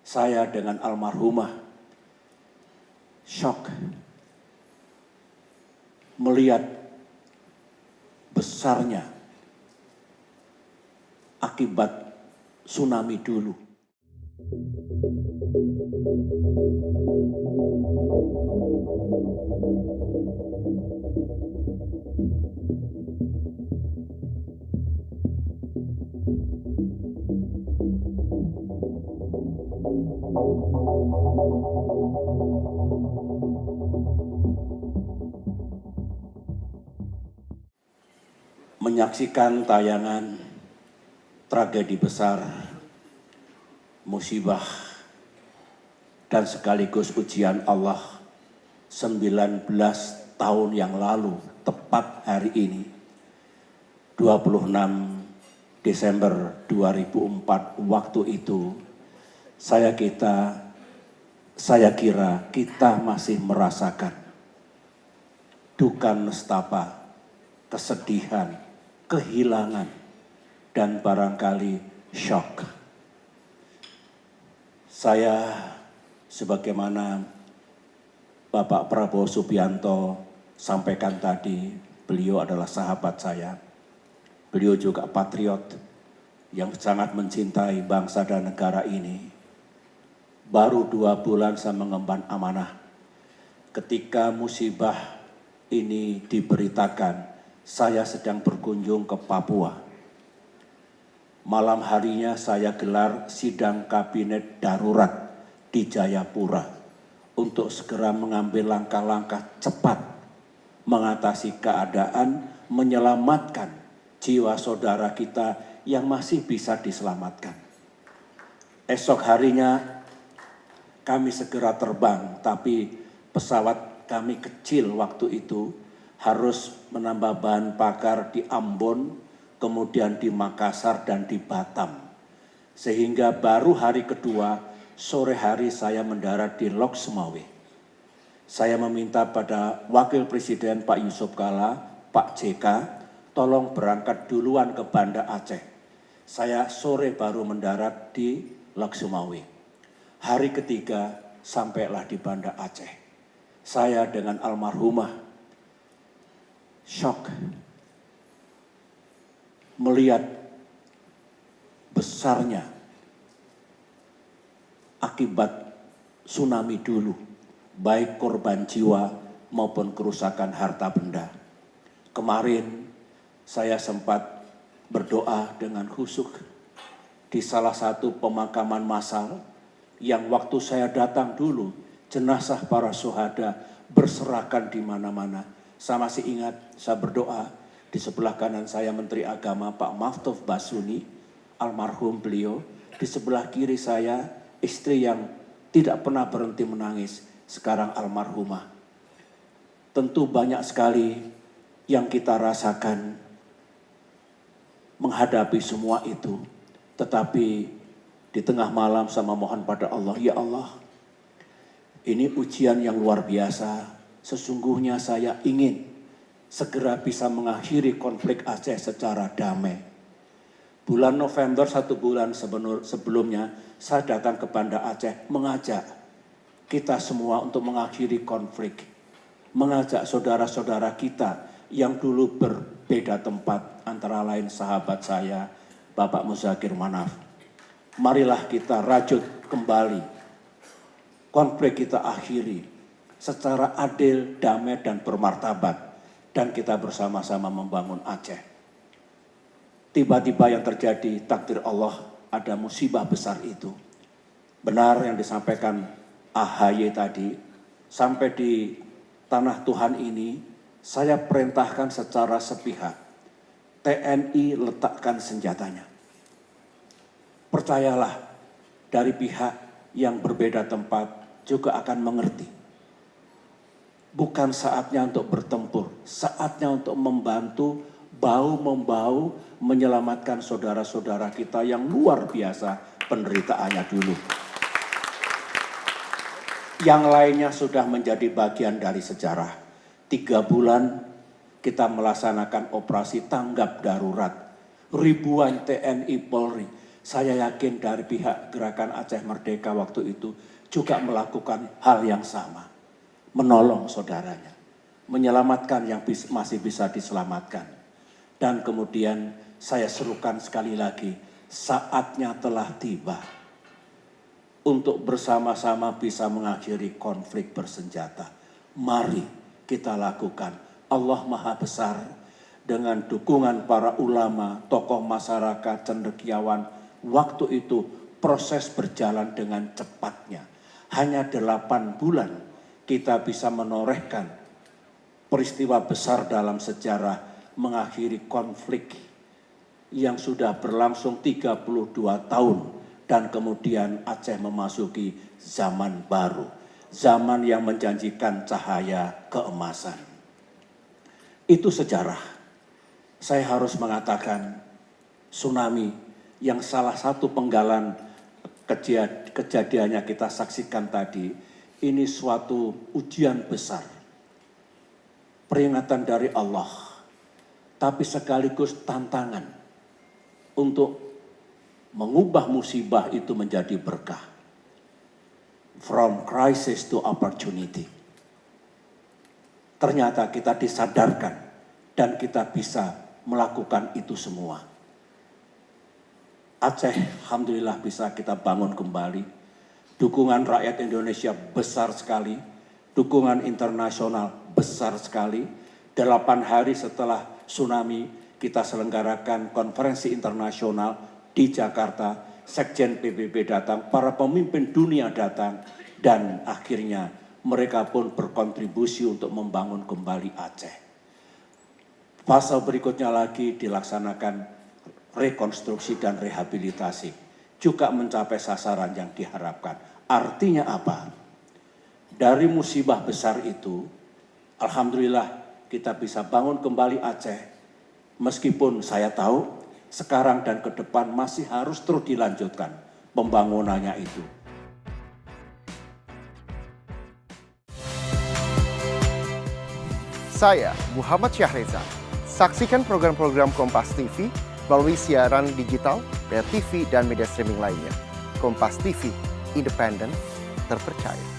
saya dengan almarhumah shock melihat besarnya akibat tsunami dulu. Menyaksikan tayangan tragedi besar, musibah, dan sekaligus ujian Allah 19 tahun yang lalu, tepat hari ini, 26 Desember 2004, waktu itu saya kira kita masih merasakan duka nestapa, kesedihan, kehilangan, dan barangkali shock. Saya sebagaimana Bapak Prabowo Subianto sampaikan tadi, beliau adalah sahabat saya. Beliau juga patriot yang sangat mencintai bangsa dan negara ini. Baru 2 bulan saya mengemban amanah. Ketika musibah ini diberitakan, saya sedang berkunjung ke Papua. Malam harinya saya gelar sidang kabinet darurat di Jayapura untuk segera mengambil langkah-langkah cepat mengatasi keadaan, menyelamatkan jiwa saudara kita yang masih bisa diselamatkan. Esok harinya kami segera terbang, tapi pesawat kami kecil waktu itu, harus menambah bahan bakar di Ambon, kemudian di Makassar dan di Batam. Sehingga baru hari kedua, sore hari saya mendarat di Lok Sumawe. Saya meminta pada Wakil Presiden Pak Yusuf Kalla, Pak JK, tolong berangkat duluan ke Banda Aceh. Saya sore baru mendarat di Lok Sumawe. Hari ketiga sampailah di Banda Aceh. Saya dengan almarhumah shock melihat besarnya akibat tsunami dulu, baik korban jiwa maupun kerusakan harta benda. Kemarin saya sempat berdoa dengan khusyuk di salah satu pemakaman massal yang waktu saya datang dulu, jenazah para syuhada berserakan di mana-mana. Saya masih ingat, saya berdoa, di sebelah kanan saya Menteri Agama Pak Maftuf Basuni, almarhum beliau. Di sebelah kiri saya istri yang tidak pernah berhenti menangis, sekarang almarhumah. Tentu banyak sekali yang kita rasakan menghadapi semua itu. Tetapi di tengah malam sama mohon pada Allah, ya Allah, ini ujian yang luar biasa. Sesungguhnya saya ingin segera bisa mengakhiri konflik Aceh secara damai. Bulan November, 1 bulan sebelumnya, saya datang ke Banda Aceh mengajak kita semua untuk mengakhiri konflik. Mengajak saudara-saudara kita yang dulu berbeda tempat, antara lain sahabat saya, Bapak Muzakir Manaf. Marilah kita rajut kembali, konflik kita akhiri secara adil, damai, dan bermartabat. Dan kita bersama-sama membangun Aceh. Tiba-tiba yang terjadi, takdir Allah, ada musibah besar itu. Benar yang disampaikan AHY tadi, sampai di tanah Tuhan ini, saya perintahkan secara sepihak, TNI letakkan senjatanya. Percayalah, dari pihak yang berbeda tempat juga akan mengerti. Bukan saatnya untuk bertempur, saatnya untuk membantu bahu-membahu menyelamatkan saudara-saudara kita yang luar biasa penderitaannya dulu. Yang lainnya sudah menjadi bagian dari sejarah. 3 bulan kita melaksanakan operasi tanggap darurat. Ribuan TNI Polri Saya yakin dari pihak Gerakan Aceh Merdeka waktu itu juga melakukan hal yang sama. Menolong saudaranya, menyelamatkan yang masih bisa diselamatkan. Dan kemudian saya serukan sekali lagi, saatnya telah tiba untuk bersama-sama bisa mengakhiri konflik bersenjata. Mari kita lakukan. Allah Maha Besar dengan dukungan para ulama, tokoh masyarakat, cendekiawan. Waktu itu proses berjalan dengan cepatnya. Hanya 8 bulan kita bisa menorehkan peristiwa besar dalam sejarah mengakhiri konflik yang sudah berlangsung 32 tahun. Dan kemudian Aceh memasuki zaman baru. Zaman yang menjanjikan cahaya keemasan. Itu sejarah. Saya harus mengatakan tsunami yang salah satu penggalan kejadiannya kita saksikan tadi. Ini suatu ujian besar. Peringatan dari Allah. Tapi sekaligus tantangan untuk mengubah musibah itu menjadi berkah. From crisis to opportunity. Ternyata kita disadarkan dan kita bisa melakukan itu semua. Aceh, alhamdulillah bisa kita bangun kembali. Dukungan rakyat Indonesia besar sekali. Dukungan internasional besar sekali. 8 hari setelah tsunami, kita selenggarakan konferensi internasional di Jakarta, Sekjen PBB datang, para pemimpin dunia datang, dan akhirnya mereka pun berkontribusi untuk membangun kembali Aceh. Fase berikutnya lagi dilaksanakan rekonstruksi dan rehabilitasi, juga mencapai sasaran yang diharapkan. Artinya apa? Dari musibah besar itu, alhamdulillah kita bisa bangun kembali Aceh, meskipun saya tahu sekarang dan ke depan masih harus terus dilanjutkan pembangunannya itu. Saya Muhammad Syahreza. Saksikan program-program Kompas TV melalui siaran digital, pay TV, dan media streaming lainnya. Kompas TV, independen, terpercaya.